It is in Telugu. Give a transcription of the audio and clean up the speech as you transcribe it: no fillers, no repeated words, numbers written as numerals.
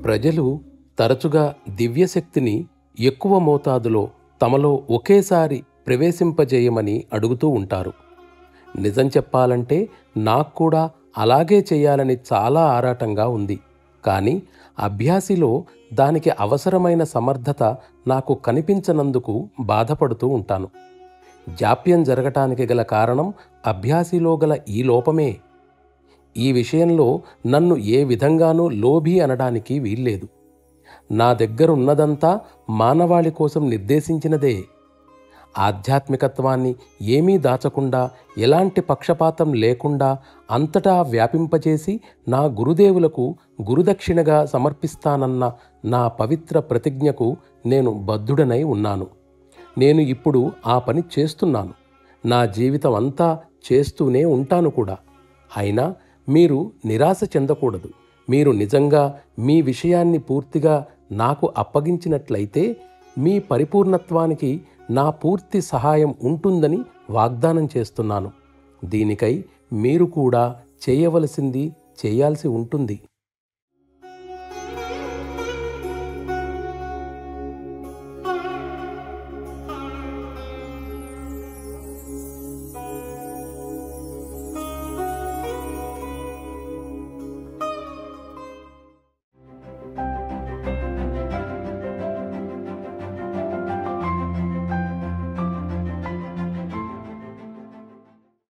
ప్రజలు తరచుగా దివ్యశక్తిని ఎక్కువ మోతాదులో తమలో ఒకేసారి ప్రవేశింపజేయమని అడుగుతూ ఉంటారు. నిజం చెప్పాలంటే నాకు కూడా అలాగే చేయాలని చాలా ఆరాటంగా ఉంది. కానీ అభ్యాసిలో దానికి అవసరమైన సమర్థత నాకు కనిపించనందుకు బాధపడుతూ ఉంటాను. జాప్యం జరగటానికి గల కారణం అభ్యాసిలో గల ఈ లోపమే. ఈ విషయంలో నన్ను ఏ విధంగానూ లోభి అనడానికి వీల్లేదు. నా దగ్గరున్నదంతా మానవాళి కోసం నిర్దేశించినదే. ఆధ్యాత్మికత్వాన్ని ఏమీ దాచకుండా, ఎలాంటి పక్షపాతం లేకుండా అంతటా వ్యాపింపచేసి నా గురుదేవులకు గురుదక్షిణగా సమర్పిస్తానన్న నా పవిత్ర ప్రతిజ్ఞకు నేను బద్ధుడనై ఉన్నాను. నేను ఇప్పుడు ఆ పని చేస్తున్నాను. నా జీవితం అంతా చేస్తూనే ఉంటాను కూడా. అయినా మీరు నిరాశ చెందకూడదు. మీరు నిజంగా మీ విషయాన్ని పూర్తిగా నాకు అప్పగించినట్లయితే మీ పరిపూర్ణత్వానికి నా పూర్తి సహాయం ఉంటుందని వాగ్దానం చేస్తున్నాను. దీనికై మీరు కూడా చేయాల్సి ఉంటుంది.